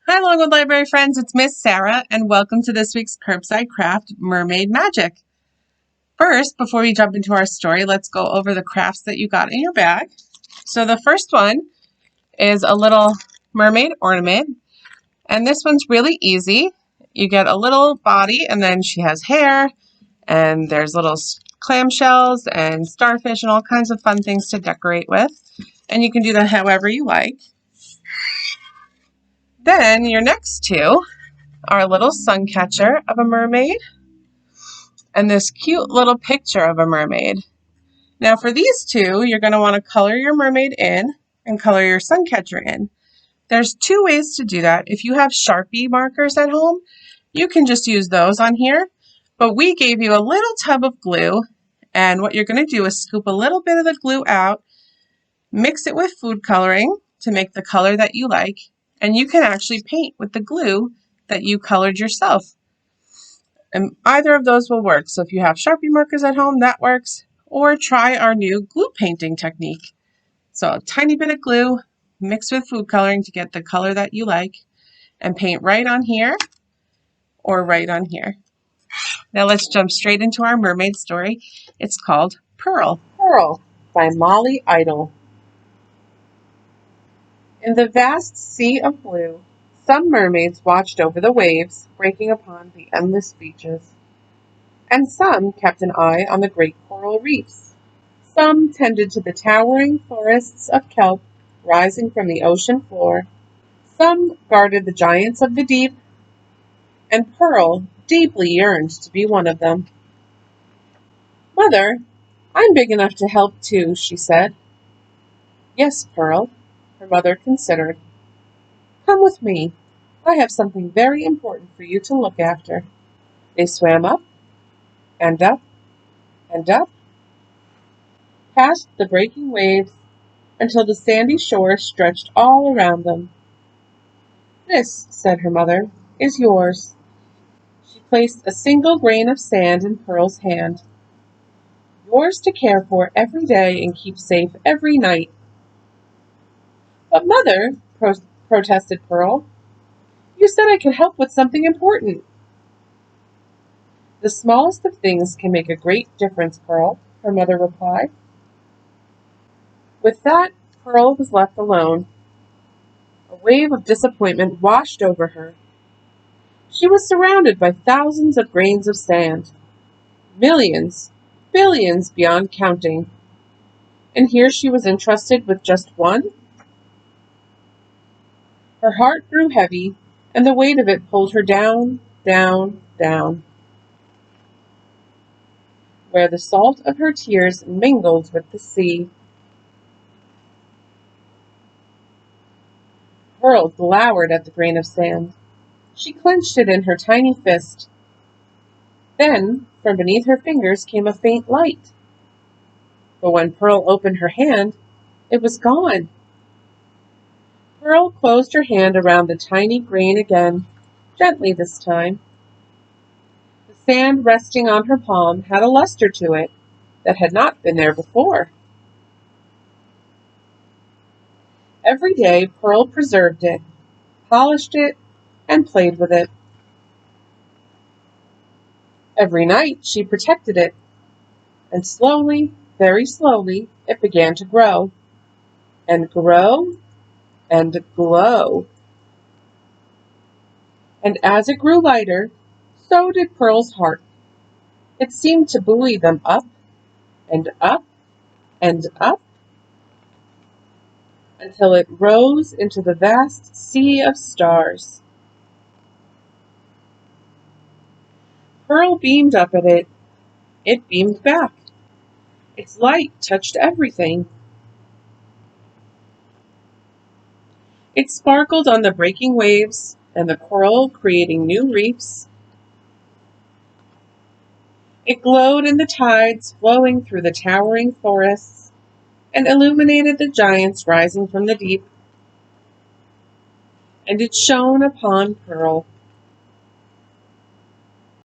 Hi, Longwood Library friends. It's Miss Sarah, and welcome to this week's Curbside Craft Mermaid Magic. First, before we jump into our story, let's go over the crafts that you got in your bag. So the first one is a little mermaid ornament, and this one's really easy. You get a little body, and then she has hair, and there's little clamshells and starfish and all kinds of fun things to decorate with. And you can do that however you like. Then your next two are a little sun catcher of a mermaid and this cute little picture of a mermaid. Now for these two, you're going to want to color your mermaid in and color your sun catcher in. There's two ways to do that. If you have Sharpie markers at home, you can just use those on here. But we gave you a little tub of glue, and what you're going to do is scoop a little bit of the glue out, mix it with food coloring to make the color that you like, and you can actually paint with the glue that you colored yourself. And either of those will work. So if you have Sharpie markers at home, that works. Or try our new glue painting technique. So a tiny bit of glue mixed with food coloring to get the color that you like, and paint right on here or right on here. Now let's jump straight into our mermaid story. It's called Pearl. Pearl by Molly Idle. In the vast sea of blue, some mermaids watched over the waves breaking upon the endless beaches, and some kept an eye on the great coral reefs. Some tended to the towering forests of kelp rising from the ocean floor. Some guarded the giants of the deep, and Pearl deeply yearned to be one of them. "Mother, I'm big enough to help too," she said. "Yes, Pearl," her mother considered. "Come with me. I have something very important for you to look after." They swam up and up and up, past the breaking waves, until the sandy shore stretched all around them. "This," said her mother, "is yours." She placed a single grain of sand in Pearl's hand. "Yours to care for every day and keep safe every night." "But mother," protested Pearl, "you said I could help with something important." "The smallest of things can make a great difference, Pearl," her mother replied. With that, Pearl was left alone. A wave of disappointment washed over her. She was surrounded by thousands of grains of sand. Millions, billions beyond counting. And here she was entrusted with just one? Her heart grew heavy, and the weight of it pulled her down, down, down, where the salt of her tears mingled with the sea. Pearl glowered at the grain of sand. She clenched it in her tiny fist. Then, from beneath her fingers came a faint light. But when Pearl opened her hand, it was gone. Pearl closed her hand around the tiny grain again, gently this time. The sand resting on her palm had a luster to it that had not been there before. Every day Pearl preserved it, polished it, and played with it. Every night she protected it, and slowly, very slowly, it began to grow, and grow, and glow. And as it grew lighter, so did Pearl's heart. It seemed to buoy them up, and up, and up, until it rose into the vast sea of stars. Pearl beamed up at it. It beamed back. Its light touched everything. It sparkled on the breaking waves and the coral, creating new reefs. It glowed in the tides flowing through the towering forests and illuminated the giants rising from the deep. And it shone upon Pearl,